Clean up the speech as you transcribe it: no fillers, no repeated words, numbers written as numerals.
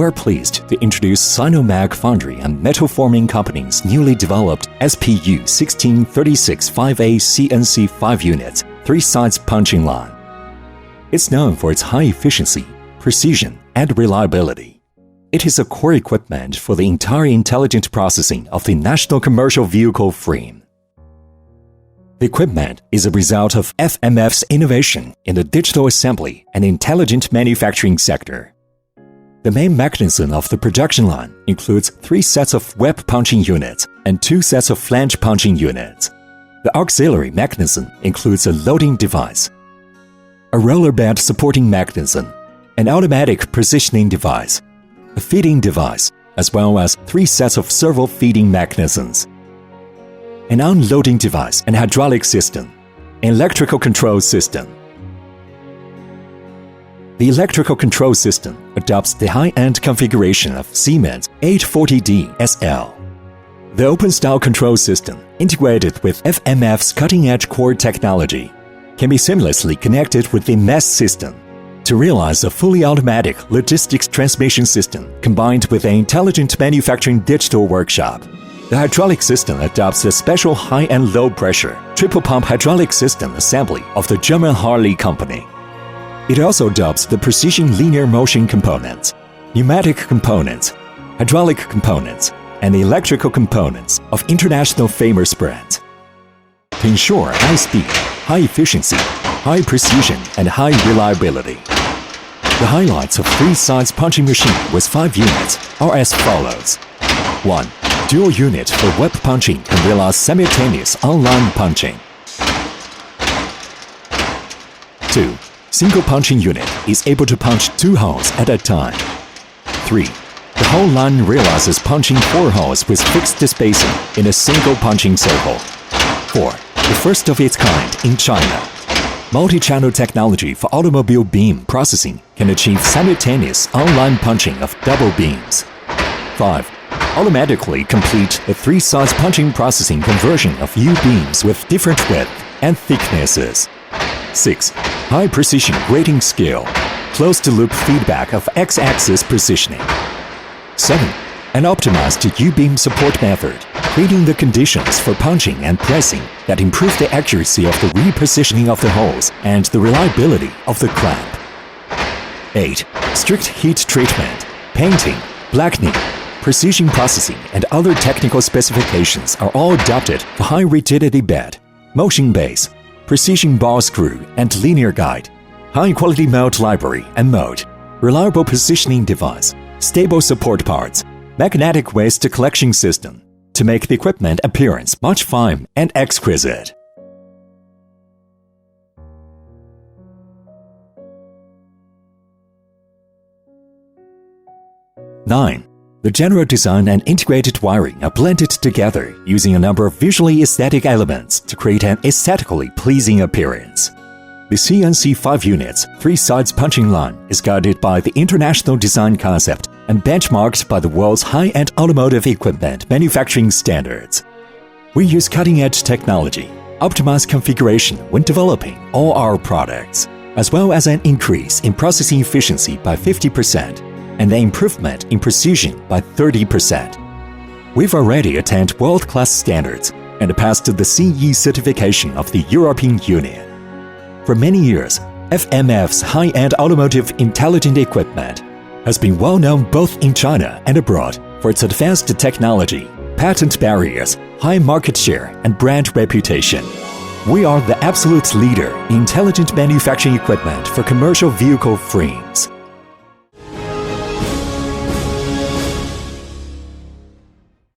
we're pleased to introduce Sinomag Foundry and Metal Forming Company's newly developed SPU 16365A CNC 5 units, 3-sides punching line. It's known for its high efficiency, precision, and reliability. It is a core equipment for the entire intelligent processing of the national commercial vehicle frame. The equipment is a result of FMF's innovation in the digital assembly and intelligent manufacturing sector. The main mechanism of the production line includes 3 sets of web punching units and 2 sets of flange punching units. The auxiliary mechanism includes a loading device, a roller bed supporting mechanism, an automatic positioning device, a feeding device, as well as 3 sets of servo feeding mechanisms, an unloading device and hydraulic system, an electrical control system. The electrical control system adopts the high-end configuration of Siemens 840D SL. The open-style control system, integrated with FMF's cutting-edge core technology, can be seamlessly connected with the MES system to realize a fully automatic logistics transmission system combined with an intelligent manufacturing digital workshop. The hydraulic system adopts the special high and low pressure triple-pump hydraulic system assembly of the German Harley company. It also adopts the precision linear motion components, pneumatic components, hydraulic components, and the electrical components of international famous brands. To ensure high speed, high efficiency, high precision, and high reliability. The highlights of 3-sides punching machine with 5 units are as follows. 1. Dual unit for web punching can realize simultaneous online punching. 2. Single punching unit is able to punch 2 holes at a time. 3. The whole line realizes punching 4 holes with fixed spacing in a single punching circle. 4. The first of its kind in China. Multi-channel technology for automobile beam processing can achieve simultaneous online punching of double beams. 5. Automatically complete the 3-sides punching processing conversion of U-beams with different width and thicknesses. 6. High precision grading scale, closed-loop feedback of X-axis positioning. 7. An optimized U-beam support method, creating the conditions for punching and pressing that improve the accuracy of the repositioning of the holes and the reliability of the clamp. 8. Strict heat treatment, painting, blackening, precision processing, and other technical specifications are all adopted for high rigidity bed, motion base, precision ball screw and linear guide, high-quality mold library and mold, reliable positioning device, stable support parts, magnetic waste collection system to make the equipment appearance much fine and exquisite. 9. The general design and integrated wiring are blended together using a number of visually aesthetic elements to create an aesthetically pleasing appearance. The CNC 5 units, 3-sides punching line is guided by the international design concept and benchmarked by the world's high-end automotive equipment manufacturing standards. We use cutting-edge technology, optimized configuration when developing all our products, as well as an increase in processing efficiency by 50%. And an improvement in precision by 30%. We've already attained world-class standards and passed the CE certification of the European Union. For many years, FMF's high-end automotive intelligent equipment has been well known both in China and abroad for its advanced technology, patent barriers, high market share, and brand reputation. We are the absolute leader in intelligent manufacturing equipment for commercial vehicle frames.